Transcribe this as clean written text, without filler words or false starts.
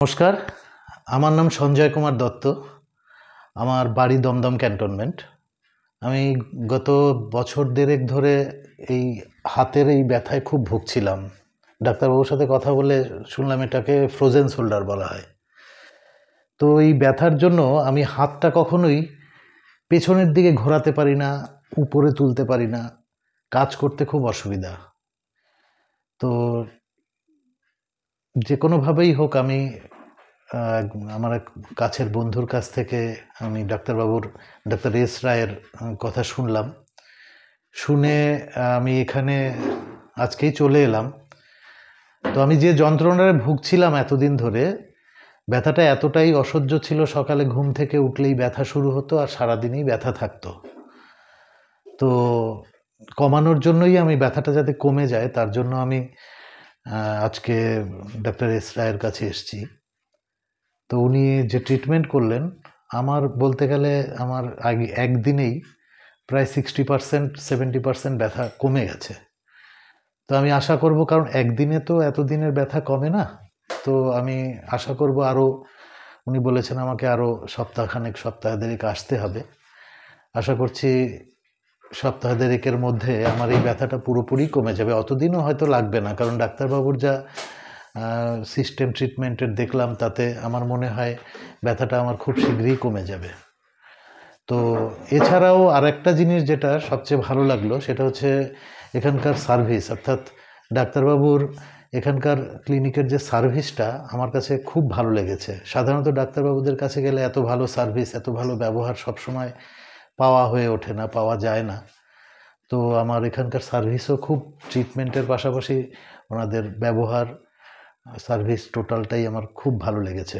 নমস্কার, আমার নাম সঞ্জয় কুমার দত্ত। আমার বাড়ি দমদম ক্যান্টনমেন্ট। আমি গত বছর দেড়েক ধরে এই হাতের এই ব্যথায় খুব ভুগছিলাম। ডাক্তারবাবুর সাথে কথা বলে শুনলাম এটাকে ফ্রোজেন শোল্ডার বলা হয়। তো এই ব্যথার জন্য আমি হাতটা কখনোই পেছনের দিকে ঘোরাতে পারি না, উপরে তুলতে পারি না, কাজ করতে খুব অসুবিধা। তো যে কোনোভাবেই হোক আমি আমার এক কাছের বন্ধুর কাছ থেকে আমি ডাক্তার এস রায়ের কথা শুনলাম। শুনে আমি এখানে আজকেই চলে এলাম। তো আমি যে যন্ত্রণায় ভুগছিলাম এতদিন ধরে, ব্যথাটা এতটাই অসহ্য ছিল, সকালে ঘুম থেকে উঠলেই ব্যথা শুরু হতো আর সারাদিনই ব্যথা থাকতো। তো কমানোর জন্যই আমি ব্যথাটা যাতে কমে যায় তার জন্য আমি আজকে ডাক্তার এস রায়ের কাছে এসেছি। তো উনি যে ট্রিটমেন্ট করলেন, আমার বলতে গেলে আমার আগে একদিনেই প্রায় 60% 70% ব্যথা কমে গেছে। তো আমি আশা করব, কারণ একদিনে তো এতদিনের ব্যথা কমে না। তো আমি আশা করব আরও, উনি বলেছেন আমাকে আরও সপ্তাহ দেড়েক আসতে হবে। আশা করছি সপ্তাহ দেড়েকের মধ্যে আমার এই ব্যথাটা পুরোপুরি কমে যাবে। অতদিনও হয়তো লাগবে না, কারণ ডাক্তারবাবুর যা সিস্টেম ট্রিটমেন্টের দেখলাম তাতে আমার মনে হয় ব্যথাটা আমার খুব শীঘ্রই কমে যাবে। তো এছাড়াও আরেকটা জিনিস যেটা সবচেয়ে ভালো লাগলো সেটা হচ্ছে এখানকার সার্ভিস, অর্থাৎ ডাক্তারবাবুর এখানকার ক্লিনিকের যে সার্ভিসটা আমার কাছে খুব ভালো লেগেছে। সাধারণত ডাক্তারবাবুদের কাছে গেলে এত ভালো সার্ভিস, এত ভালো ব্যবহার সবসময় পাওয়া হয়ে ওঠে না, পাওয়া যায় না। তো আমার এখানকার সার্ভিসও খুব, ট্রিটমেন্টের পাশাপাশি ওনাদের ব্যবহার, সার্ভিস টোটালটাই আমার খুব ভালো লেগেছে।